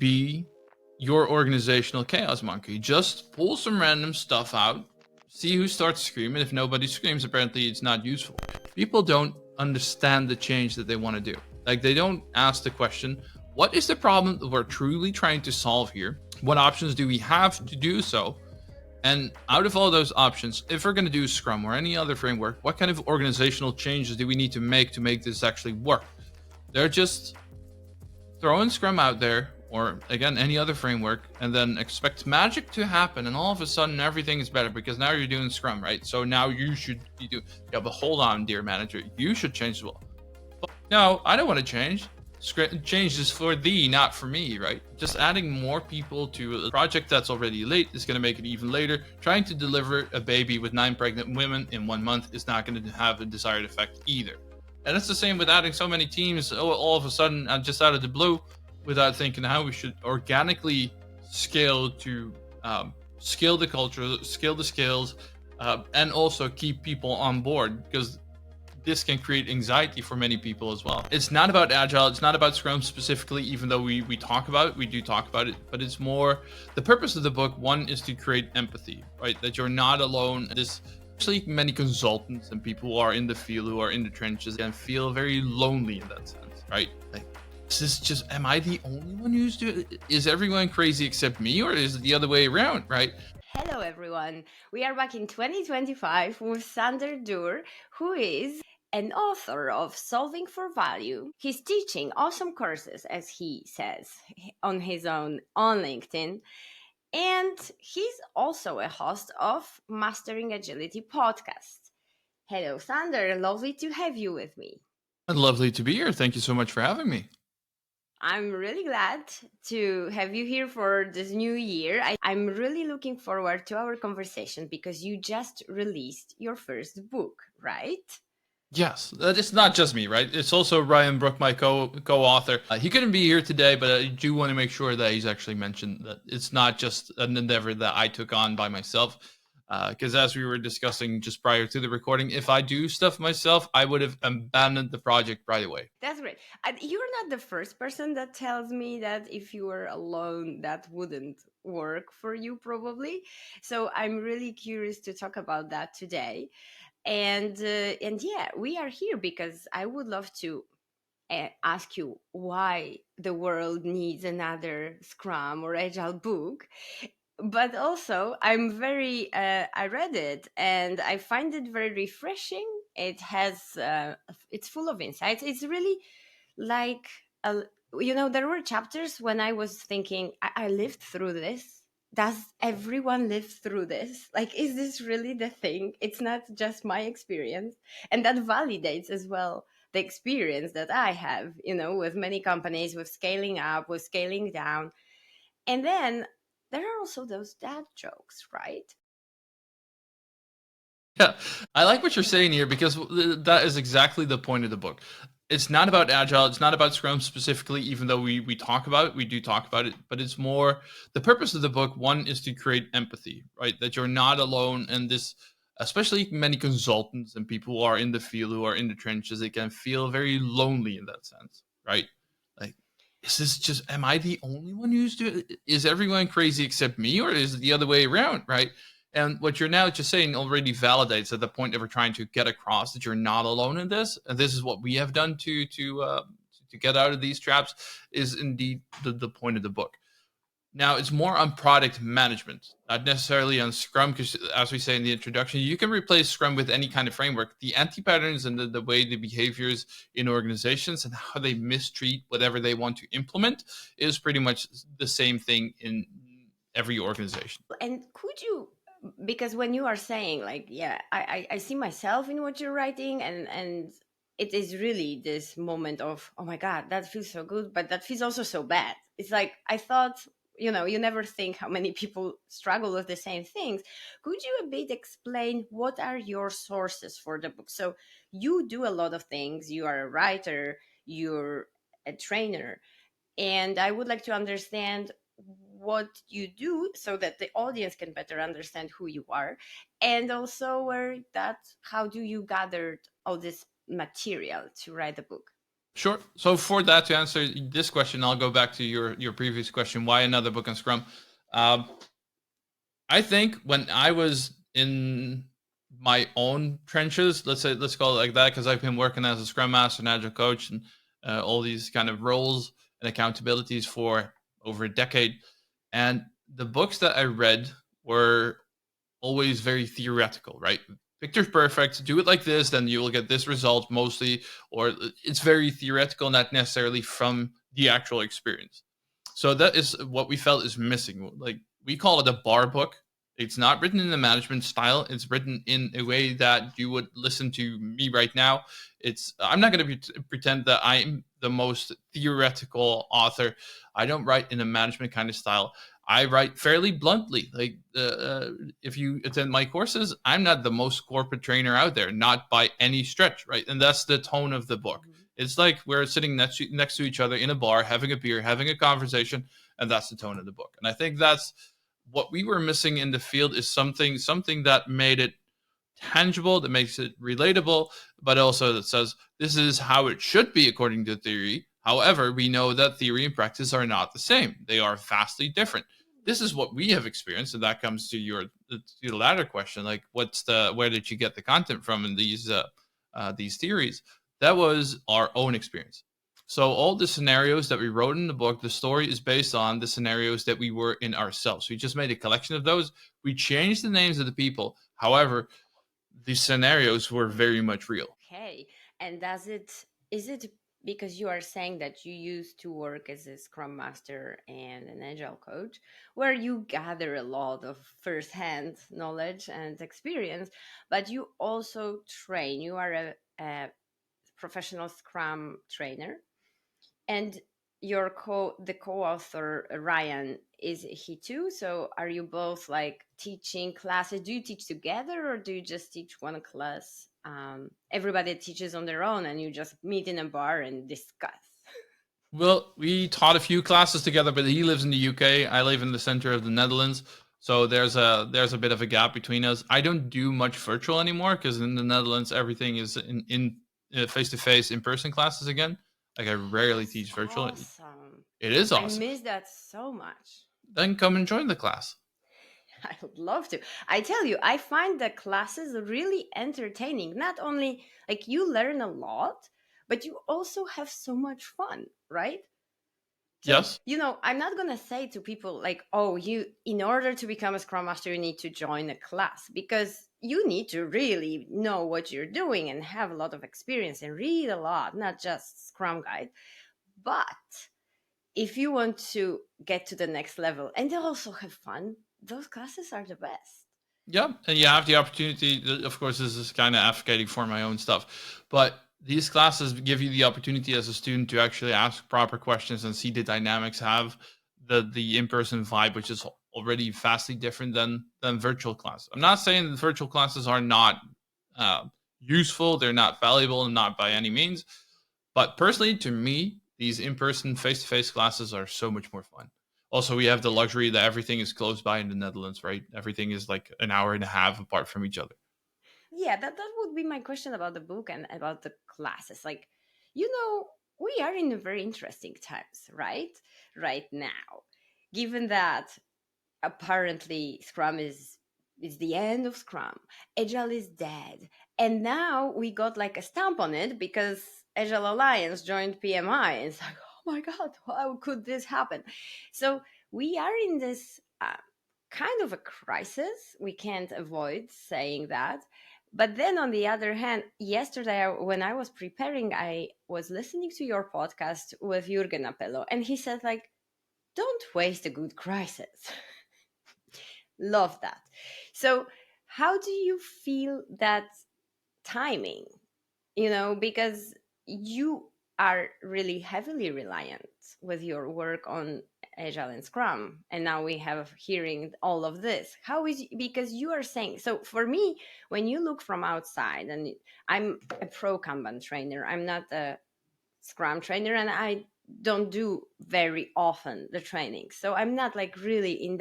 be your organizational chaos monkey. Just pull some random stuff out, see who starts screaming. If nobody screams, apparently it's not useful. People don't understand the change that they want to do. Like, they don't ask the question, what is the problem that we're truly trying to solve here? What options do we have to do so? And out of all those options, if we're going to do Scrum or any other framework, what kind of organizational changes do we need to make this actually work? They're just throwing Scrum out there, or again, any other framework, and then expect magic to happen, and all of a sudden everything is better because now you're doing Scrum, right? So now you should be doing, yeah, but hold on, dear manager, you should change as well. But no, I don't want to change. Change is for thee, not for me, right? Just adding more people to a project that's already late is going to make it even later. Trying to deliver a baby with 9 pregnant women in 1 month is not going to have a desired effect either. And it's the same with adding so many teams all of a sudden, just out of the blue, without thinking how we should organically scale to scale the culture, scale the skills, and also keep people on board, because this can create anxiety for many people as well. It's not about Agile, it's not about Scrum specifically, even though we talk about it, we do talk about it, but it's more, the purpose of the book, one, is to create empathy, right? That you're not alone. This, especially many consultants and people who are in the field, who are in the trenches, and feel very lonely in that sense, right? Like, is this just, am I the only one who's doing it? Is everyone crazy except me, or is it the other way around, right? Hello, everyone. We are back in 2025 with Sander Dur, who is an author of Solving for Value. He's teaching awesome courses, as he says, on his own on LinkedIn. And he's also a host of Mastering Agility podcast. Hello, Sander. Lovely to have you with me. Lovely to be here. Thank you so much for having me. I'm really glad to have you here for this new year. I'm really looking forward to our conversation because you just released your first book, right? Yes, it's not just me, right? It's also Ryan Brook, my co-author. He couldn't be here today, but I do want to make sure that he's actually mentioned that it's not just an endeavor that I took on by myself. Because as we were discussing just prior to the recording, if I do stuff myself, I would have abandoned the project right away. That's great. You're not the first person that tells me that if you were alone, that wouldn't work for you, probably. So I'm really curious to talk about that today. And yeah, we are here because I would love to ask you why the world needs another Scrum or Agile book. But also, I read it and I find it very refreshing. It's full of insights. It's really like, a, there were chapters when I was thinking, I lived through this. Does everyone live through this? Like, is this really the thing? It's not just my experience. And that validates as well the experience that I have, with many companies, with scaling up, with scaling down. And then there are also those dad jokes, right? Yeah, I like what you're saying here, because that is exactly the point of the book. It's not about Agile, it's not about Scrum specifically, even though we talk about it, we do talk about it, but it's more, the purpose of the book, one, is to create empathy, right? That you're not alone, and this, especially many consultants and people who are in the field, who are in the trenches, they can feel very lonely in that sense, right? Like, is this just, am I the only one who's doing it? Is everyone crazy except me, or is it the other way around, right? And what you're now just saying already validates that the point that we're trying to get across, that you're not alone in this, and this is what we have done to get out of these traps, is indeed the point of the book. Now, it's more on product management, not necessarily on Scrum, because as we say in the introduction, you can replace Scrum with any kind of framework. The anti-patterns and the way the behaviors in organizations and how they mistreat whatever they want to implement is pretty much the same thing in every organization. And could you, because when you are saying like, yeah, I see myself in what you're writing, and it is really this moment of, oh my God, that feels so good, but that feels also so bad. It's like, I thought, you never think how many people struggle with the same things. Could you a bit explain what are your sources for the book? So you do a lot of things. You are a writer, you're a trainer, and I would like to understand what you do so that the audience can better understand who you are, and also how do you gather all this material to write the book? Sure. So for that, to answer this question, I'll go back to your previous question. Why another book on Scrum? Um, I think when I was in my own trenches, let's call it like that, because I've been working as a Scrum Master and Agile coach and all these kind of roles and accountabilities for over a decade. And the books that I read were always very theoretical, right? Picture's perfect. Do it like this, then you will get this result mostly. Or it's very theoretical, not necessarily from the actual experience. So that is what we felt is missing. Like we call it a bar book. It's not written in the management style. It's written in a way that you would listen to me right now. It's I'm not going to pretend that I'm the most theoretical author. I don't write in a management kind of style. I write fairly bluntly. Like if you attend my courses, I'm not the most corporate trainer out there, not by any stretch, right? And that's the tone of the book. Mhm. It's like we're sitting next to each other in a bar, having a beer, having a conversation, and that's the tone of the book. And I think that's what we were missing in the field is something that made it tangible, that makes it relatable, but also that says this is how it should be according to theory. However, we know that theory and practice are not the same. They are vastly different. This is what we have experienced, and that comes to the latter question, like where did you get the content from in these theories? That was our own experience. So all the scenarios that we wrote in the book, the story is based on the scenarios that we were in ourselves. We just made a collection of those. We changed the names of the people. However, the scenarios were very much real. Okay. And is it because you are saying that you used to work as a Scrum Master and an Agile coach, where you gather a lot of first-hand knowledge and experience, but you also train. You are a professional Scrum trainer, and the co-author Ryan, is he too? So are you both like teaching classes? Do you teach together or do you just teach one class? Everybody teaches on their own and you just meet in a bar and discuss. Well, we taught a few classes together, but he lives in the UK. I live in the center of the Netherlands, so there's a bit of a gap between us. I don't do much virtual anymore because in the Netherlands everything is in face to face in person classes again. Like I rarely That's teach virtual. awesome. It is I awesome. miss that so much. Then come and join the class. I would love to. I tell you, I find the classes really entertaining. Not only like you learn a lot, but you also have so much fun, right? So, Yes. I'm not going to say to people like, oh, in order to become a Scrum Master, you need to join a class because you need to really know what you're doing and have a lot of experience and read a lot, not just Scrum Guide. But if you want to get to the next level and also have fun, those classes are the best. Yeah, and you have the opportunity. Of course, this is kind of advocating for my own stuff, but these classes give you the opportunity as a student to actually ask proper questions and see the dynamics, have the in person vibe, which is already vastly different than virtual classes. I'm not saying that virtual classes are not uh, useful; they're not valuable, and not by any means. But personally, to me, these in person, face to face classes are so much more fun. Also, we have the luxury that everything is close by in the Netherlands, right? Everything is like an hour and a half apart from each other. Yeah, that would be my question about the book and about the classes. Like, we are in very interesting times, right? Right now, given that apparently Scrum is the end of Scrum, Agile is dead, and now we got like a stamp on it because Agile Alliance joined PMI. And it's like, oh my god, how could this happen? So we are in this kind of a crisis. We can't avoid saying that. But then on the other hand, yesterday when I was preparing, I was listening to your podcast with Jürgen Appello, and he said like, don't waste a good crisis. Love that. So, how do you feel that timing? Because you are really heavily reliant with your work on Agile and Scrum, and now we have hearing all of this. How is because you are saying so for me when you look from outside, and I'm a pro Kanban trainer, I'm not a Scrum trainer, and I don't do very often the training, so I'm not like really in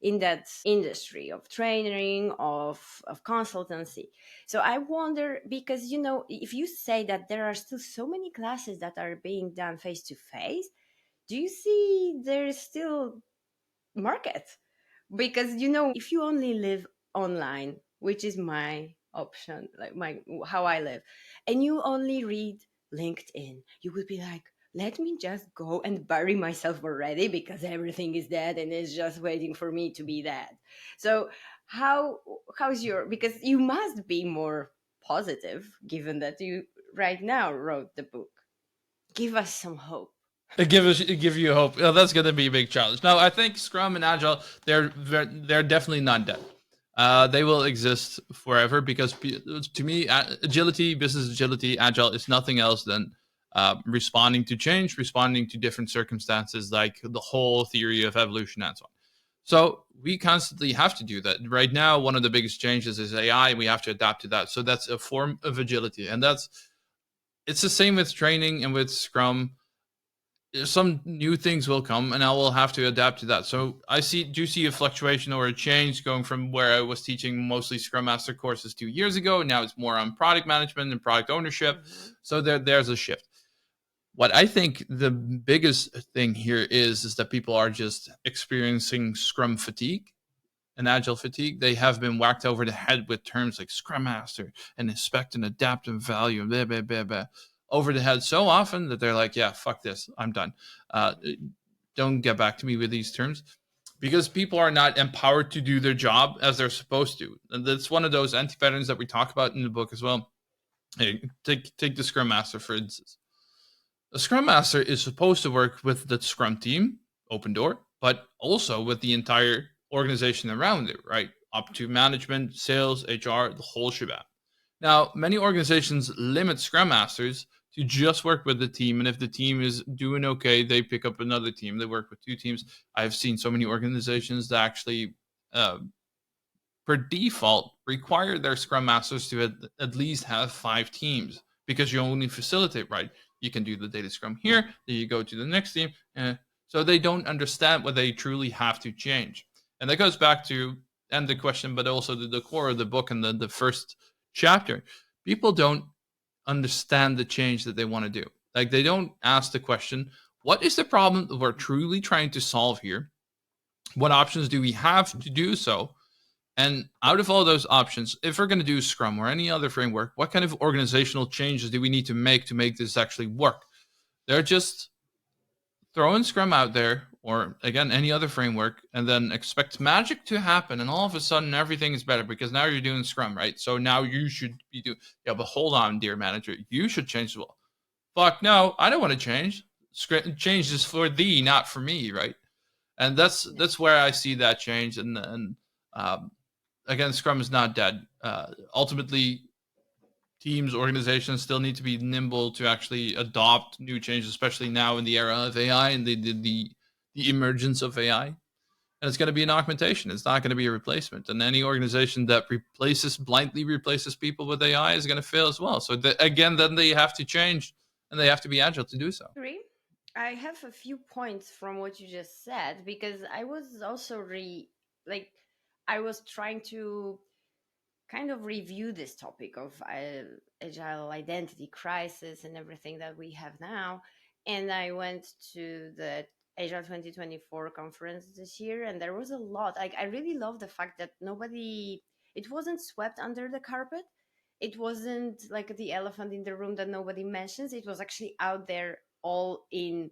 in that industry of training, of consultancy. So I wonder, because if you say that there are still so many classes that are being done face to face, do you see there's still market? Because if you only live online, which is my option, like my how I live, and you only read LinkedIn, you would be like, let me just go and bury myself already, because everything is dead and it's just waiting for me to be dead. So how's your, because you must be more positive given that you right now wrote the book. Give us some hope. Give you hope. That's going to be a big challenge. Now, I think Scrum and Agile, they're definitely not dead. They will exist forever because to me, agility, business agility, Agile is nothing else than responding to change, responding to different circumstances, like the whole theory of evolution and so on. So we constantly have to do that. Right now, one of the biggest changes is AI. We have to adapt to that. So that's a form of agility, and it's the same with training and with Scrum. Some new things will come and I will have to adapt to that. So I do see a fluctuation or a change going from where I was teaching mostly Scrum Master courses 2 years ago. Now it's more on product management and product ownership. So there's a shift. What I think the biggest thing here is that people are just experiencing Scrum fatigue and Agile fatigue. They have been whacked over the head with terms like Scrum Master and expect and adapt and value and blah, blah, blah, blah, over the head so often that they're like, yeah, fuck this, I'm done. Don't get back to me with these terms, because people are not empowered to do their job as they're supposed to. And that's one of those anti-patterns that we talk about in the book as well. Hey, take the Scrum Master, for instance. The Scrum Master is supposed to work with the Scrum team, open door, but also with the entire organization around it, right? Up to management, sales, HR, the whole shebang. Now, many organizations limit Scrum Masters to just work with the team, and if the team is doing okay, they pick up another team. They work with two teams. I've seen so many organizations that actually, per default, require their Scrum Masters to at least have 5 teams, because you only facilitate, right? You can do the data Scrum here, then you go to the next team. So they don't understand what they truly have to change. And that goes back to, and the question, but also the core of the book and the first chapter. People don't understand the change that they want to do. Like, they don't ask the question, what is the problem that we're truly trying to solve here? What options do we have to do so? And out of all those options, if we're going to do Scrum or any other framework, what kind of organizational changes do we need to make this actually work? They're just throwing Scrum out there, or again, any other framework, and then expect magic to happen. And all of a sudden, everything is better because now you're doing Scrum, right? So now you should be doing, yeah, but hold on, dear manager, you should change as well. Fuck no, I don't want to change. Change is for thee, not for me, right? And that's where I see that change. And again, Scrum is not dead. Ultimately, teams, organizations still need to be nimble to actually adopt new changes, especially now in the era of AI and the emergence of AI. And it's going to be an augmentation. It's not going to be a replacement. And any organization that blindly replaces people with AI is going to fail as well. So again, then they have to change and they have to be agile to do so. Agree. I have a few points from what you just said, because I was also I was trying to kind of review this topic of agile identity crisis and everything that we have now. And I went to the Agile 2024 conference this year, and there was a lot. Like, I really love the fact that it wasn't swept under the carpet. It wasn't like the elephant in the room that nobody mentions. It was actually out there, all in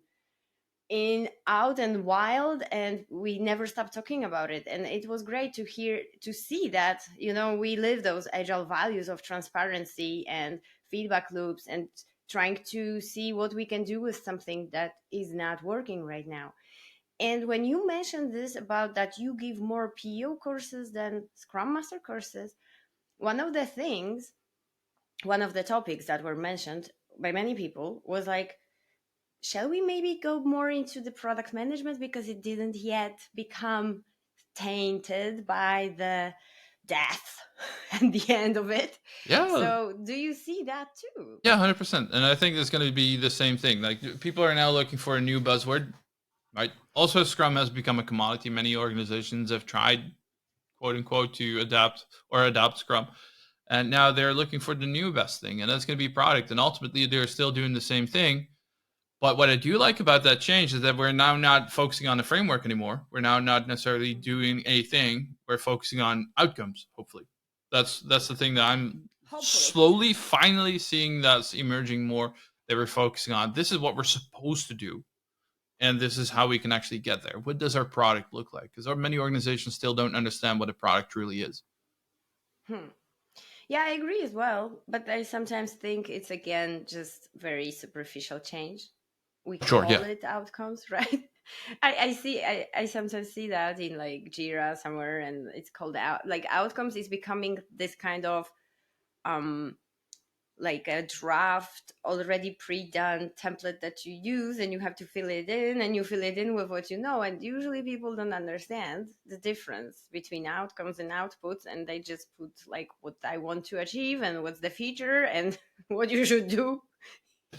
out and wild, and we never stopped talking about it. And it was great to see that we live those agile values of transparency and feedback loops, and trying to see what we can do with something that is not working right now. And when you mentioned this about that you give more PO courses than Scrum Master courses, one of the topics that were mentioned by many people was like, shall we maybe go more into the product management, because it didn't yet become tainted by the death and the end of it? Yeah. So do you see that too? Yeah, 100%. And I think it's going to be the same thing. Like, people are now looking for a new buzzword. right? Also, Scrum has become a commodity. Many organizations have tried, quote unquote, to adapt or adopt Scrum, and now they're looking for the new best thing, and that's going to be product. And ultimately, they're still doing the same thing. But what I do like about that change is that we're now not focusing on the framework anymore. We're now not necessarily doing a thing. We're focusing on outcomes. Hopefully, that's the thing that I'm Hopefully. slowly, finally seeing that's emerging more. That we're focusing on. This is what we're supposed to do, and this is how we can actually get there. What does our product look like? Because many organizations still don't understand what a product really is. Hmm. Yeah, I agree as well. But I sometimes think it's again just very superficial change. We Sure, call yeah. it outcomes, right? I sometimes see that in like Jira somewhere, and it's called out like outcomes is becoming this kind of um like a draft already pre-done template that you use, and you have to fill it in, and you fill it in with what you know, and usually people don't understand the difference between outcomes and outputs, and they just put like what I want to achieve and what's the feature and what you should do.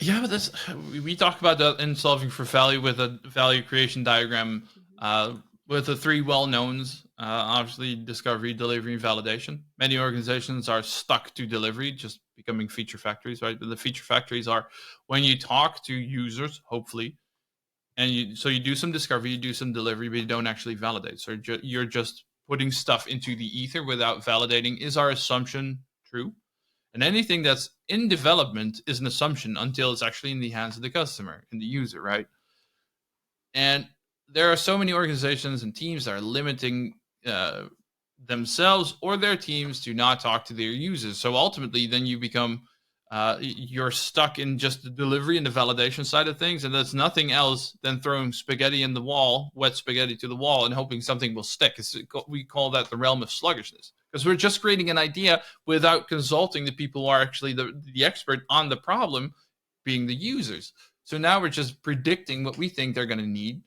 Yeah, but that's we talk about that in solving for value with a value creation diagram Mhm. uh, with the three well knowns. Obviously, discovery, delivery, and validation. Many organizations are stuck to delivery, just becoming feature factories, right? But the feature factories are when you talk to users, hopefully, and you do some discovery, you do some delivery, but you don't actually validate. So you're just putting stuff into the ether without validating. Is our assumption true? And anything that's in development is an assumption until it's actually in the hands of the customer and the user, right? And there are so many organizations and teams that are limiting uh, themselves or their teams to not talk to their users. So ultimately, then you become you're stuck in just the delivery and the validation side of things, and that's nothing else than throwing spaghetti in the wall, wet spaghetti to the wall, and hoping something will stick. We call that the realm of sluggishness because we're just creating an idea without consulting the people who are actually the expert on the problem, being the users. So now we're just predicting what we think they're going to need,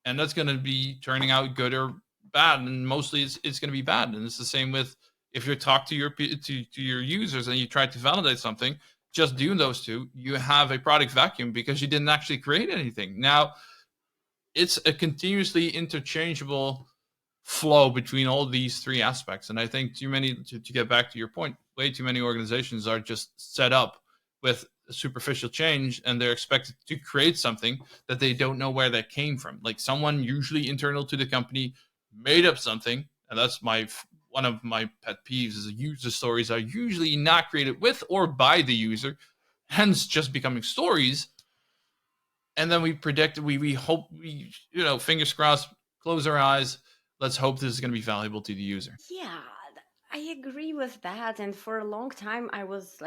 and that's going to be turning out good or bad, and mostly it's going to be bad. And it's the same with if you talk to to your users and you try to validate something. Just doing those two, you have a product vacuum because you didn't actually create anything. Now it's a continuously interchangeable flow between all these three aspects. And I think too many, to get back to your point, way too many organizations are just set up with superficial change and they're expected to create something that they don't know where that came from. Like someone usually internal to the company made up something. And that's one of my pet peeves is user stories are usually not created with or by the user, hence just becoming stories. And then we predict, we hope, fingers crossed, close our eyes. Let's hope this is going to be valuable to the user. Yeah, I agree with that. And for a long time, I was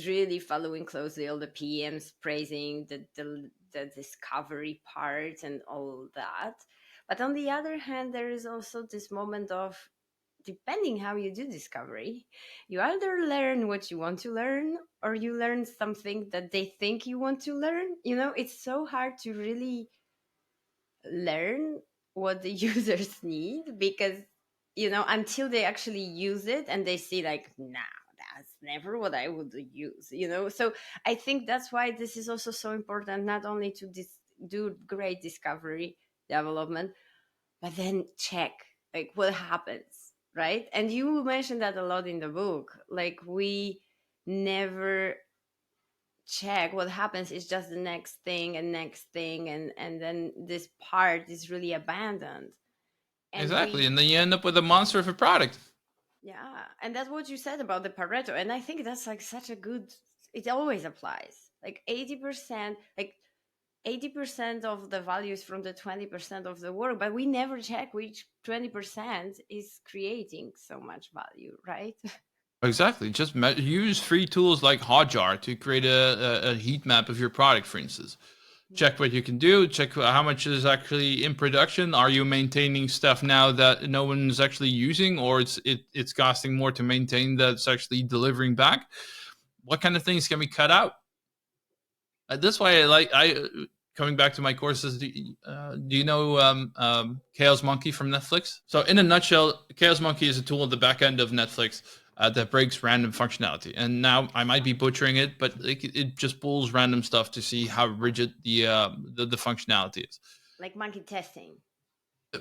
really following closely all the PMs praising the discovery part and all that. But on the other hand, there is also this moment of depending how you do discovery, you either learn what you want to learn or you learn something that they think you want to learn. You know, it's so hard to really learn what the users need because until they actually use it and they see like nah, that's never what I would use. So I think that's why this is also so important, not only to do great discovery development, but then check like what happens, right? And you mentioned that a lot in the book, like we never check what happens, is just the next thing and next thing, and then this part is really abandoned. And Exactly. we And then you end up with a monster of a product. Yeah, and that's what you said about the Pareto, and I think that's like such a good, it always applies, like 80%, like 80% of the value is from the 20% of the work, but we never check which 20% is creating so much value, right? Exactly. Just use free tools like Hotjar to create a heat map of your product, for instance. Check what you can do. Check how much is actually in production. Are you maintaining stuff now that no one's actually using, or it's costing more to maintain that's actually delivering back? What kind of things can we cut out? That's why I coming back to my courses. Do you know Chaos Monkey from Netflix? So in a nutshell, Chaos Monkey is a tool at the back end of Netflix that breaks random functionality. And now I might be butchering it, but it just pulls random stuff to see how rigid the functionality is. Like monkey testing.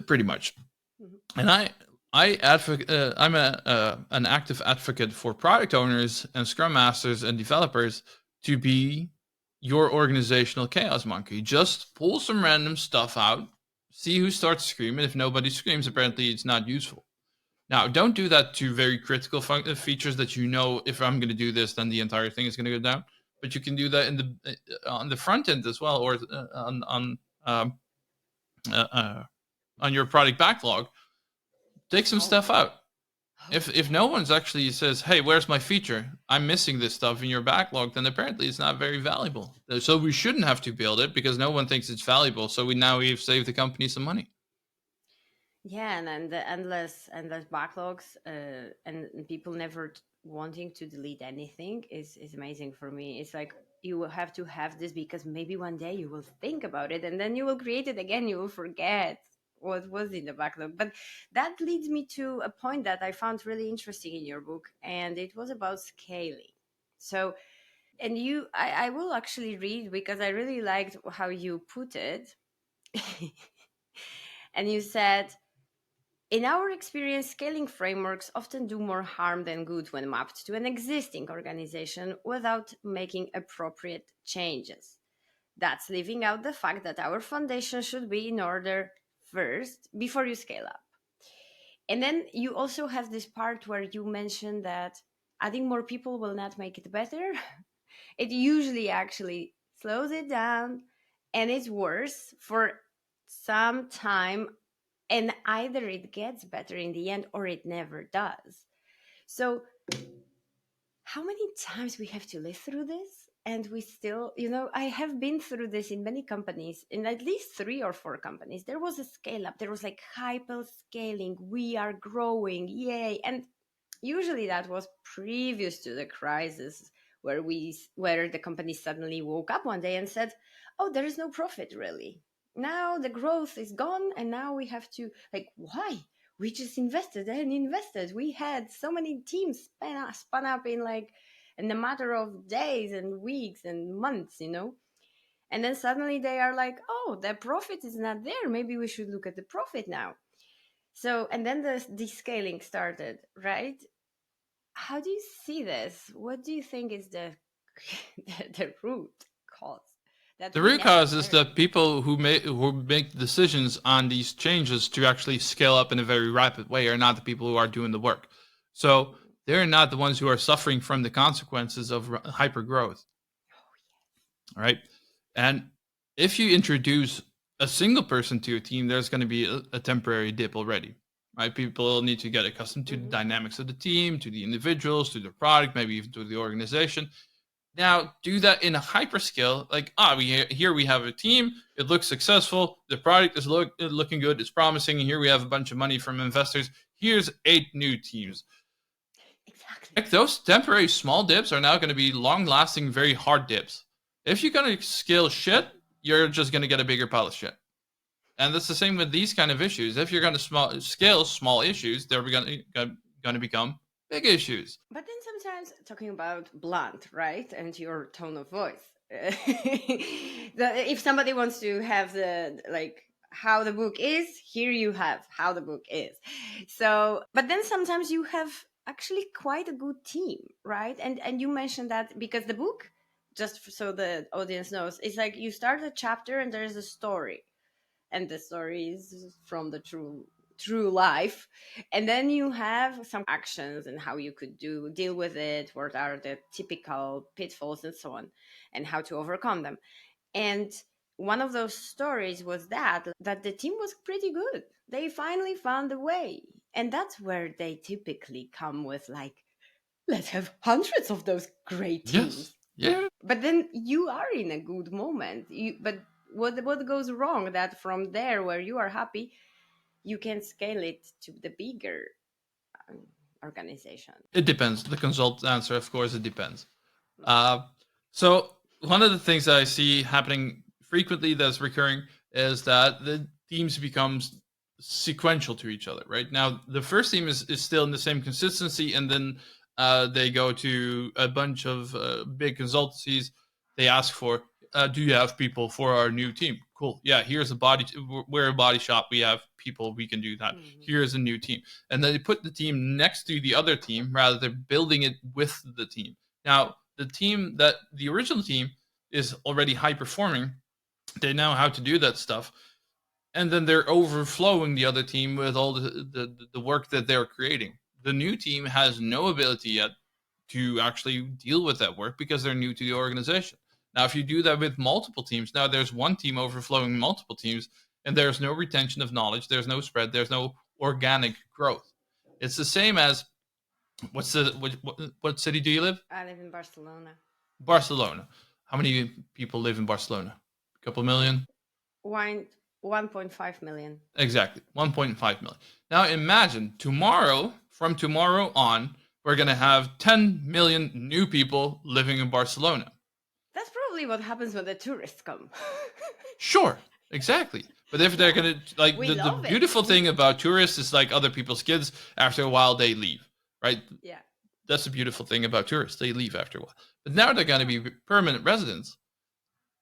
Pretty much. Mhm. And I advocate. I'm an active advocate for product owners and scrum masters and developers to be your organizational chaos monkey. Just pull some random stuff out, see who starts screaming. If nobody screams, apparently it's not useful. Now, don't do that to very critical features that you know, if I'm going to do this, then the entire thing is going to go down. But you can do that in the on the front end as well, or um, uh, uh, on your product backlog. Take some stuff out. If no one's actually says, "Hey, where's my feature? I'm missing this stuff in your backlog," then apparently it's not very valuable. So we shouldn't have to build it because no one thinks it's valuable. So we've saved the company some money. Yeah, and the endless backlogs, and people never wanting to delete anything is amazing for me. It's like you will have to have this because maybe one day you will think about it and then you will create it again. You will forget what was in the backlog. But that leads me to a point that I found really interesting in your book, and it was about scaling. So, and I will actually read because I really liked how you put it. And you said, in our experience, scaling frameworks often do more harm than good when mapped to an existing organization without making appropriate changes. That's leaving out the fact that our foundation should be in order first before you scale up. And then you also have this part where you mentioned that adding more people will not make it better. It usually actually slows it down and it's worse for some time, and either it gets better in the end or it never does. So how many times we have to live through this, and we still, I have been through this in many companies, in at least 3 or 4 companies. There was a scale up, there was like hyper scaling, we are growing, yay. And usually that was previous to the crisis, where the company suddenly woke up one day and said, oh, there is no profit really, now the growth is gone, and now we have to, like, why? We just invested and invested. We had so many teams spun up in like in a matter of days and weeks and months. And then suddenly they are like, oh, the profit is not there, maybe we should look at the profit now. So, and then the scaling started, right? How do you see this? What do you think is the the root cause that The we root never cause is learn? that people who make decisions on these changes to actually scale up in a very rapid way are not the people who are doing the work. So they're not the ones who are suffering from the consequences of hyper growth, right? And if you introduce a single person to your team, there's going to be a temporary dip already, right? People need to get accustomed to the Mm-hmm. dynamics of the team, to the individuals, to the product, maybe even to the organization. Now do that in a hyperscale, like we have a team, it looks successful, the product is looking good, it's promising, and here we have a bunch of money from investors. Here's 8 new teams. Exactly. Like, those temporary small dips are now going to be long lasting, very hard dips. If you're going to scale shit, you're just going to get a bigger pile of shit. And that's the same with these kind of issues. If you're going to scale small issues, they're going to become big issues. But then sometimes talking about blunt, right, and your tone of voice. If somebody wants to have the like how the book is, here you have how the book is. So, but then sometimes you have actually quite a good team, right? And you mentioned that because the book, so the audience knows, it's like you start a chapter and there is a story, and the story is from the true life, and then you have some actions and how you could deal with it, what are the typical pitfalls and so on, and how to overcome them. And one of those stories was that the team was pretty good, they finally found a way. And that's where they typically come with, like, let's have hundreds of those great Yes. teams. Yeah. But then you are in a good moment, but what goes wrong, that from there where you are happy, you can scale it to the bigger um, organization. It depends. The consult answer, of course, it depends. Uh, so one of the things that I see happening frequently that's recurring is that the teams becomes sequential to each other. Right now, the first team is still in the same consistency, and then they go to a bunch of big consultancies. They ask for, do you have people for our new team? Cool. Yeah, here's a body. We're a body shop. We have people. We can do that. Mhm. Here's a new team. And then they put the team next to the other team rather than building it with the team. Now, the original team is already high performing. They know how to do that stuff. And then they're overflowing the other team with all the work that they're creating. The new team has no ability yet to actually deal with that work because they're new to the organization. Now, if you do that with multiple teams, now there's one team overflowing multiple teams, and there's no retention of knowledge, there's no spread, there's no organic growth. It's the same as what city do you live? I live in Barcelona. Barcelona. How many people live in Barcelona? A couple million? One 1.5 million. Exactly, 1.5 million. Now imagine from tomorrow on, we're going to have 10 million new people living in Barcelona. That's probably what happens when the tourists come. Sure, exactly. But if they're going to, like, We the love it. beautiful thing about tourists is like other people's kids, after a while they leave, right? Yeah. That's the beautiful thing about tourists. They leave after a while. But now they're going to be permanent residents.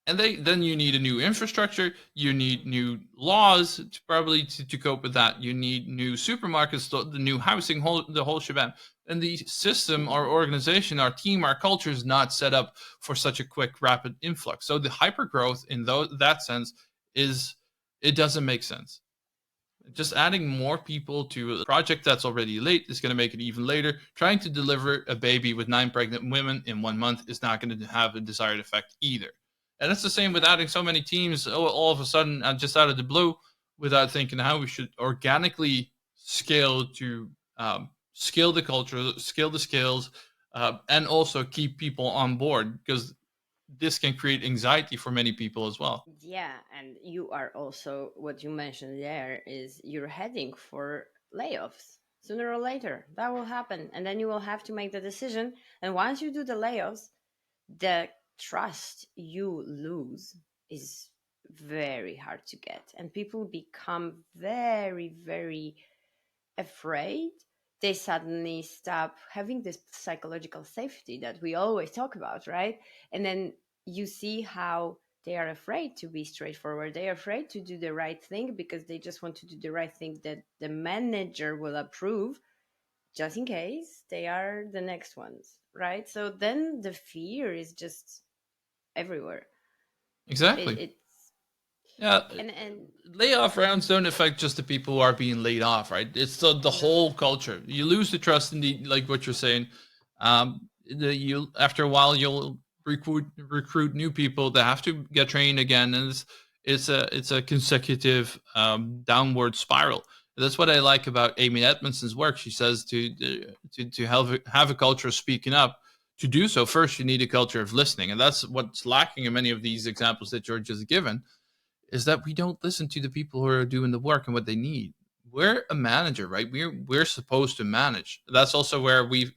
And then you need a new infrastructure, you need new laws to cope with that, you need new supermarkets, the new housing, the whole shebang. And the system, our organization, our team, our culture is not set up for such a quick, rapid influx. So the hyper growth in that sense it doesn't make sense. Just adding more people to a project that's already late is going to make it even later. Trying to deliver a baby with 9 pregnant women in 1 month is not going to have a desired effect either. And it's the same with adding so many teams all of a sudden and just out of the blue without thinking how we should organically scale to scale the culture, scale the skills, and also keep people on board, because this can create anxiety for many people as well. Yeah, and you are also, what you mentioned there is you're heading for layoffs. Sooner or later, that will happen. And then you will have to make the decision. And once you do the layoffs, the trust you lose is very hard to get. And people become very, very afraid. They suddenly stop having this psychological safety that we always talk about, right? And then you see how they are afraid to be straightforward. They are afraid to do the right thing because they just want to do the right thing that the manager will approve, just in case they are the next ones, right? So then the fear is just everywhere. Exactly. It's Yeah, and layoff rounds don't affect just the people who are being laid off, right? It's the no. whole culture. You lose the trust in like what you're saying. You after a while you'll recruit new people that have to get trained again, and it's a consecutive downward spiral. That's what I like about Amy Edmondson's work. She says to have a culture of speaking up. To do so, first you need a culture of listening, and that's what's lacking in many of these examples that George has given, is that we don't listen to the people who are doing the work and what they need. We're a manager, right? We're supposed to manage. That's also where we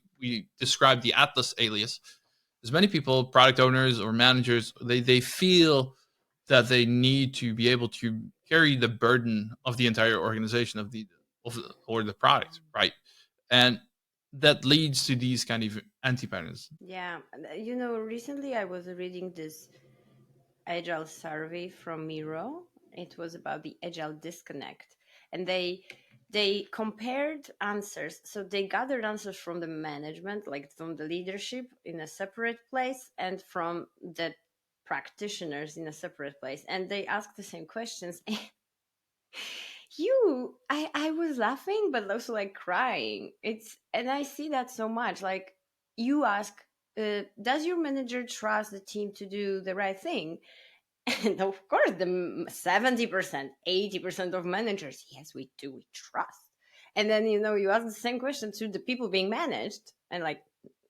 describe the Atlas alias. There's many people, product owners or managers, they feel that they need to be able to carry the burden of the entire organization or the product, right? And that leads to these kind of anti patterns. Yeah, recently I was reading this Agile survey from Miro. It was about the Agile disconnect, and they compared answers. So they gathered answers from the management, like from the leadership, in a separate place, and from the practitioners in a separate place, and they asked the same questions. I was laughing, but also like crying. And I see that so much. Like, you ask, does your manager trust the team to do the right thing? And of course, the 70%, 80% of managers, yes, we do, we trust. And then, you ask the same question to the people being managed, and like,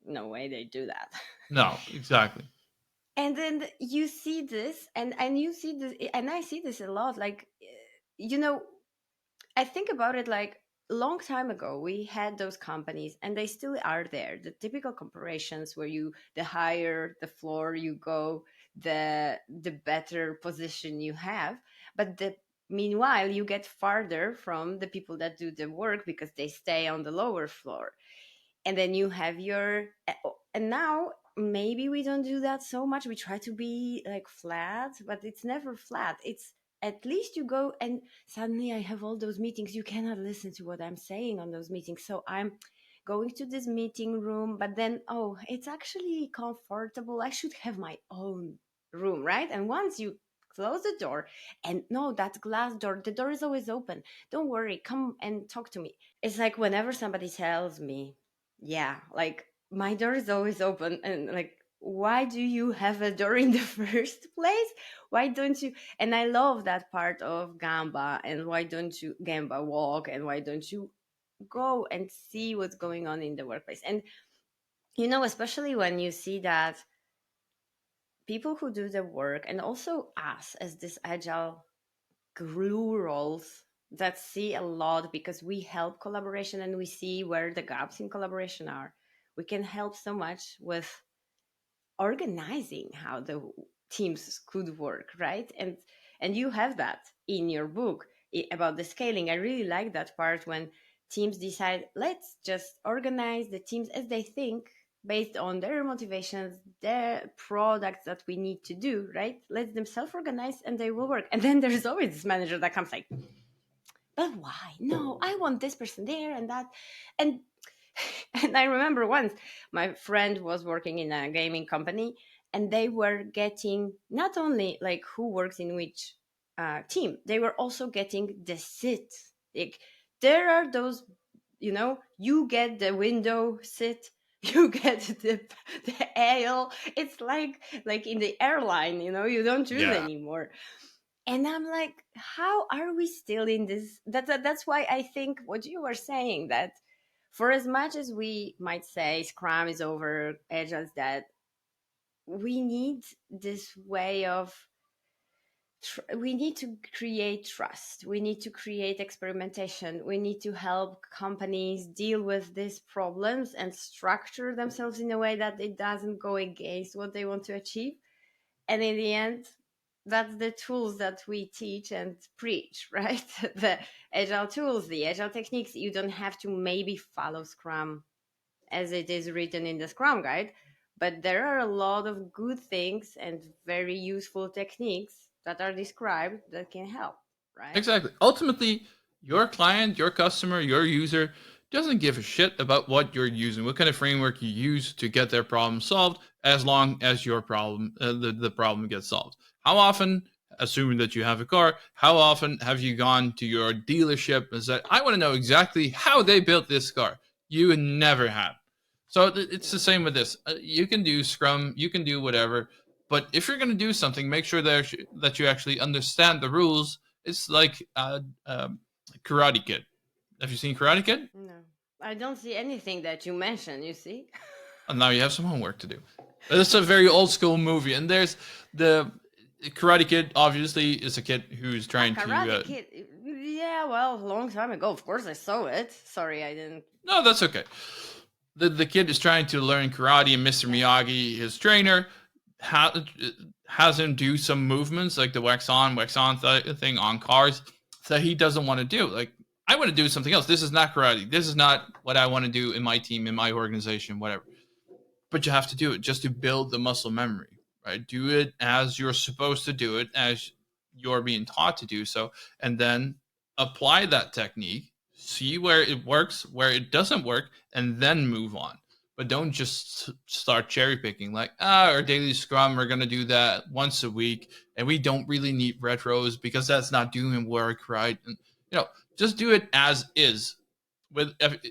no way they do that. No, exactly. And then you see this, and you see this, and I see this a lot. Like, you know, I think about it like a long time ago, we had those companies and they still are there. The typical corporations where the higher the floor you go, the better position you have. But meanwhile, you get farther from the people that do the work because they stay on the lower floor. And then you have and now maybe we don't do that so much. We try to be like flat, but it's never flat. It's at least you go and suddenly I have all those meetings. You cannot listen to what I'm saying on those meetings. So I'm going to this meeting room, but then, oh, it's actually comfortable. I should have my own room, right? And once you close the door, and no, that glass door, the door is always open. Don't worry, come and talk to me. It's like whenever somebody tells me, yeah, like my door is always open, and like, why do you have a door in the first place? Why don't you? And I love that part of Gamba, and why don't you Gamba walk, and why don't you go and see what's going on in the workplace? And especially when you see that people who do the work, and also us as this agile glue roles that see a lot, because we help collaboration and we see where the gaps in collaboration are. We can help so much with organizing how the teams could work, right? And you have that in your book about the scaling. I really like that part when teams decide, let's just organize the teams as they think, based on their motivations, their products that we need to do, right? Let them self-organize and they will work. And then there's always this manager that comes like, but why? No, I want this person there and that. And and I remember once my friend was working in a gaming company, and they were getting not only like who works in which team, they were also getting the sit. Like, there are those, you get the window sit, you get the ale. It's like in the airline, you don't choose Yeah. anymore. And I'm like, how are we still in this? That's why I think what you were saying, that for as much as we might say Scrum is over, Agile is dead, we need this way of we need to create trust. We need to create experimentation. We need to help companies deal with these problems and structure themselves in a way that it doesn't go against what they want to achieve. And in the end, that's the tools that we teach and preach, right? The agile tools, the agile techniques. You don't have to maybe follow Scrum as it is written in the Scrum guide, but there are a lot of good things and very useful techniques that are described that can help, right? Exactly. Ultimately, your client, your customer, your user doesn't give a shit about what you're using, what kind of framework you use to get their problem solved, as long as your problem, the problem gets solved. How often, assuming that you have a car, how often have you gone to your dealership and said, I want to know exactly how they built this car? You never have. So it's the same with this. You can do Scrum, you can do whatever, but if you're going to do something, make sure that you actually understand the rules. It's like Karate Kid. Have you seen Karate Kid? No, I don't see anything that you mentioned, you see? And now you have some homework to do. It's a very old school movie, and there's the Karate Kid. Obviously, is a kid who's Ah, trying to. Karate Kid. Yeah, well, a long time ago. Of course, I saw it. Sorry, I didn't. No, that's okay. The kid is trying to learn karate, and Mr. Miyagi, his trainer, ha- has him do some movements like the wax on thing on cars that he doesn't want to do. Like, I want to do something else. This is not karate. This is not what I want to do in my team, in my organization, whatever. But you have to do it just to build the muscle memory, right? Do it as you're supposed to do it, as you're being taught to do so, and then apply that technique, see where it works, where it doesn't work, and then move on. But don't just start cherry picking like, our daily scrum, we're going to do that once a week, and we don't really need retros because that's not doing work, right? And, just do it as is.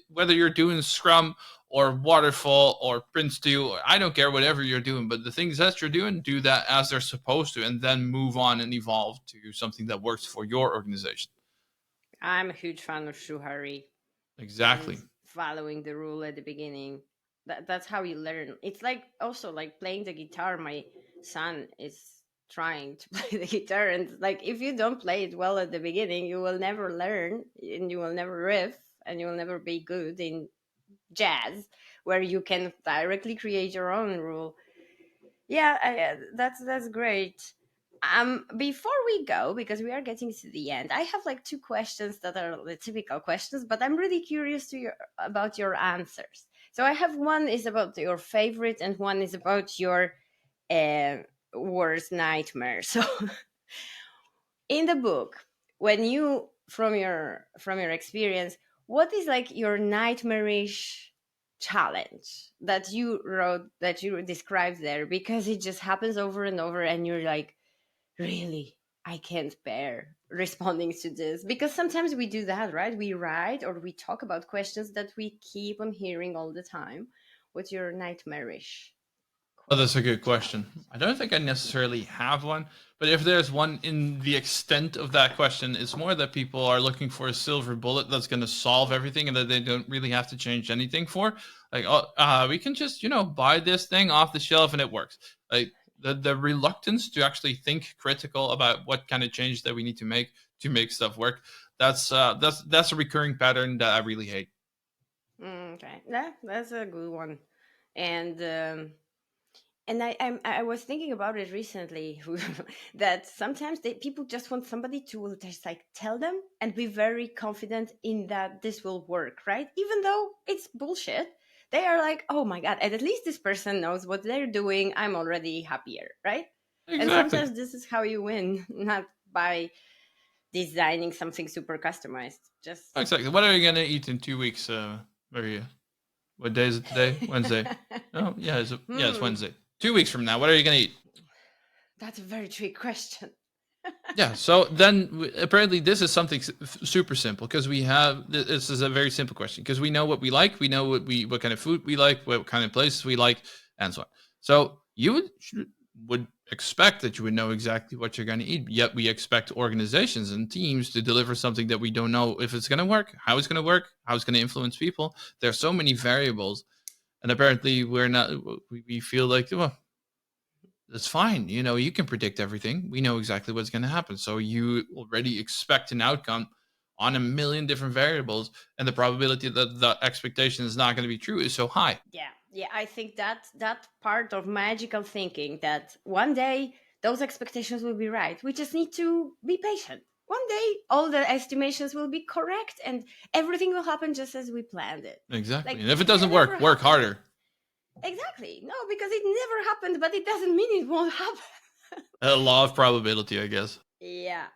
Whether you're doing scrum or waterfall or prince 2, or I don't care, whatever you're doing, but the things that you're doing, do that as they're supposed to, and then move on and evolve to something that works for your organization. I'm a huge fan of Shuhari and Exactly. following the rule at the beginning. That's how you learn. It's like also like playing the guitar. My son is trying to play the guitar, and like if you don't play it well at the beginning, you will never learn, and you will never riff, and you will never be good in jazz, where you can directly create your own rule. Yeah, that's great. Before we go, because we are getting to the end, I have like two questions that are the typical questions, but I'm really curious about your answers. So I have one is about your favorite and one is about your uh, worst nightmare. So in the book, when you from your experience, what is like your nightmarish challenge that you wrote, that you described there, because it just happens over and over and you're like, really, I can't bear responding to this. Because sometimes we do that, right? We write or we talk about questions that we keep on hearing all the time. What's your nightmarish Oh, that's a good question. challenge? I don't think I necessarily have one, but if there's one in the extent of that question, it's more that people are looking for a silver bullet that's going to solve everything and that they don't really have to change anything for. Like, oh, we can just, buy this thing off the shelf and it works. Like the reluctance to actually think critical about what kind of change that we need to make stuff work. That's a recurring pattern that I really hate. Okay, that's a good one. And I was thinking about it recently that sometimes people just want somebody to just like tell them and be very confident in that this will work, right? Even though it's bullshit, they are like, oh my god, and at least this person knows what they're doing. I'm already happier, right? And Exactly. sometimes this is how you win, not by designing something super customized. Just Exactly. What are you gonna eat in 2 weeks, Maria? What day is it today? Wednesday. Oh, yeah, it's hmm, Wednesday. 2 weeks from now, what are you gonna eat? that's a very tricky question. Yeah. So then, apparently, this is something super simple because we have this is a very simple question because we know what we like, we know what kind of food we like, what kind of places we like, and so on. So you would expect that you would know exactly what you're going to eat. Yet we expect organizations and teams to deliver something that we don't know if it's going to work, how it's going to work, how it's going to influence people. There's so many variables, and apparently we're not. We feel like, well, that's fine. You can predict everything. We know exactly what's going to happen. So you already expect an outcome on a million different variables, and the probability that the expectation is not going to be true is so high. Yeah, I think that part of magical thinking, that one day those expectations will be right. We just need to be patient. One day all the estimations will be correct and everything will happen just as we planned it. Exactly. Like And if it it doesn't never work, work happened. harder. Exactly. No, because it never happened, but it doesn't mean it won't happen. A law of probability, I guess. Yeah.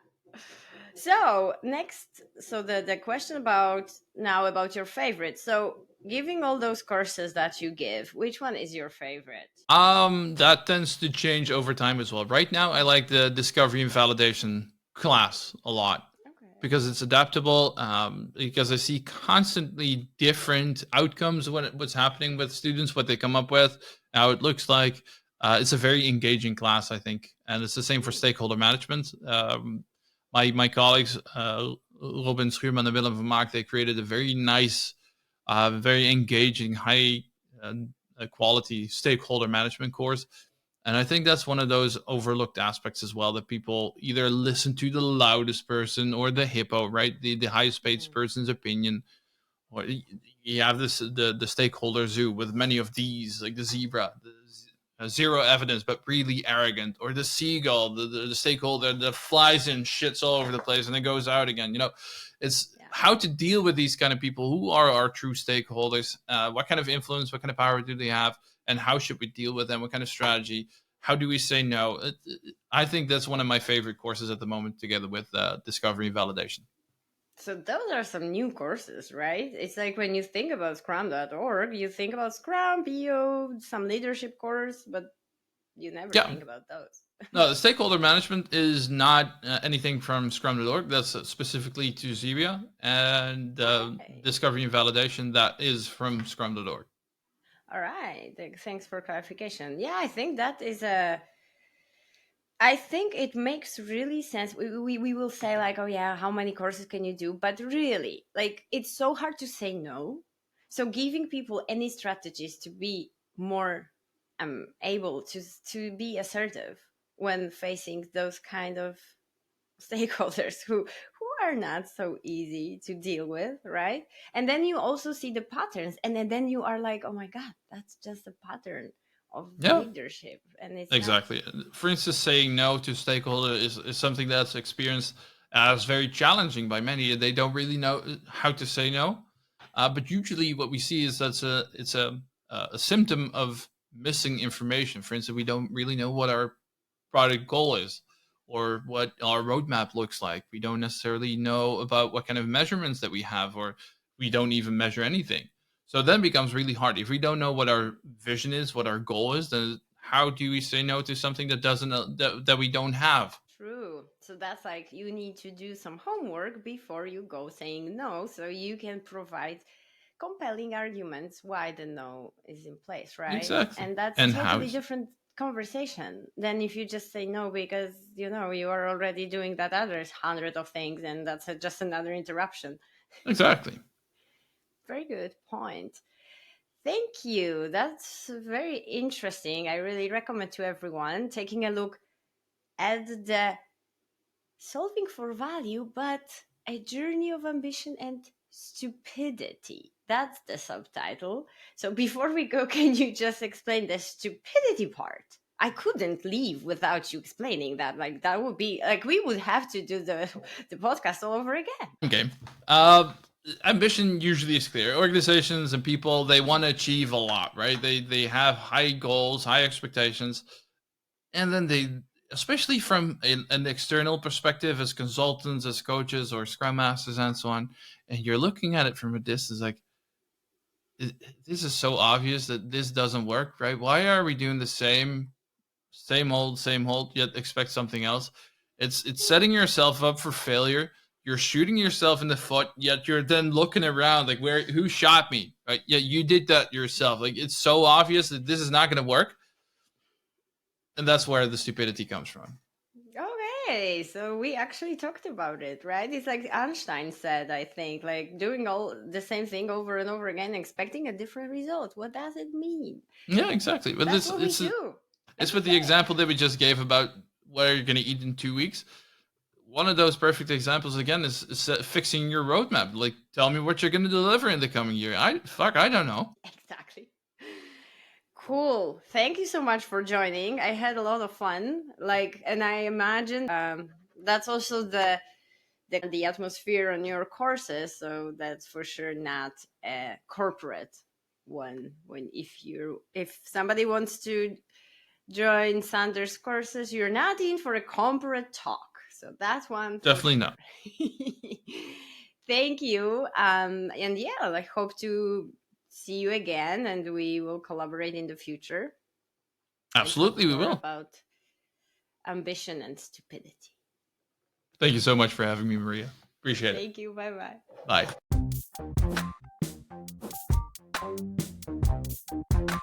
So next, so the question about now about your favorite. So giving all those courses that you give, which one is your favorite? That tends to change over time as well. Right now, I like the discovery and validation class a lot Okay. because it's adaptable. Because I see constantly different outcomes when what's happening with students, what they come up with, how it looks like. It's a very engaging class, I think, and it's the same for Hmm. stakeholder management. My colleagues, Robin Schuurman and Willem van Maak, they created a very nice, very engaging, high uh, quality stakeholder management course. And I think that's one of those overlooked aspects as well, that people either listen to the loudest person or the hippo, right? The highest paid Hmm. person's opinion. Or you have the stakeholder zoo with many of these, like the zebra, zero evidence but really arrogant, or the seagull, the stakeholder that flies in, shits all over the place, and then goes out again. It's Yeah. how to deal with these kind of people. Who are our true stakeholders? What kind of influence, what kind of power do they have, and how should we deal with them? What kind of strategy? How do we say no? I think that's one of my favorite courses at the moment, together with discovery and validation. So those are some new courses, right? It's like when you think about scrum.org, you think about Scrum, PO, some leadership course, but you never Yeah. think about those. No, the stakeholder management is not anything from Scrum.org. That's specifically to Zebia, and Okay. discovery and validation that is from Scrum.org. All right. Thanks for clarification. Yeah, I think that is a I think it makes really sense. We will say like, oh yeah, how many courses can you do? But really, like it's so hard to say no. So giving people any strategies to be more able to be assertive when facing those kind of stakeholders who are not so easy to deal with, right? And then you also see the patterns, and then you are like, oh my god, that's just a pattern of Yeah, leadership, and it's not. exactly. For instance, saying no to stakeholder is something that's experienced as very challenging by many. They don't really know how to say no. But usually, what we see is it's a symptom of missing information. For instance, we don't really know what our product goal is or what our roadmap looks like. We don't necessarily know about what kind of measurements that we have, or we don't even measure anything. So then it becomes really hard. If we don't know what our vision is, what our goal is, then how do we say no to something that doesn't that we don't have? True. So that's like you need to do some homework before you go saying no, so you can provide compelling arguments why the no is in place, right? Exactly. And that's And how totally is different conversation than if you just say no because you are already doing that other hundred of things, and that's just another interruption. exactly. Very good point. Thank you. That's very interesting. I really recommend to everyone taking a look at the Solving for Value, but a journey of ambition and stupidity. That's the subtitle. So before we go, can you just explain the stupidity part? I couldn't leave without you explaining that. Like that would be like we would have to do the podcast all over again. Okay. Uh, Ambition usually is clear. Organizations and people, they want to achieve a lot, right? They have high goals, high expectations, and then they, especially from an external perspective, as consultants, as coaches, or scrum masters, and so on, and you're looking at it from a distance, like "I- this is so obvious that this doesn't work, right? Why are we doing the same old, yet expect something else? It's setting yourself up for failure. You're shooting yourself in the foot, yet you're then looking around like who shot me? Right? Yeah, you did that yourself. Like it's so obvious that this is not gonna work. And that's where the stupidity comes from. Okay, so we actually talked about it, right? It's like Einstein said, I think, like doing all the same thing over and over again, expecting a different result. What does it mean? Yeah, exactly. But That's this what we do it's every with the day. example that we just gave about what are you gonna eat in 2 weeks. One of those perfect examples again is fixing your roadmap. Like, tell me what you're gonna deliver in the coming year. I don't know. Exactly. Cool. Thank you so much for joining. I had a lot of fun. Like, and I imagine that's also the atmosphere on your courses. So that's for sure not a corporate one. When if somebody wants to join Sander's courses, you're not in for a corporate talk. So that's one for Definitely sure. not. Thank you. And yeah, I hope to see you again and we will collaborate in the future and talk Absolutely, we more will. about ambition and stupidity. Thank you so much for having me, Maria. Appreciate it. Thank you. Bye bye. Bye.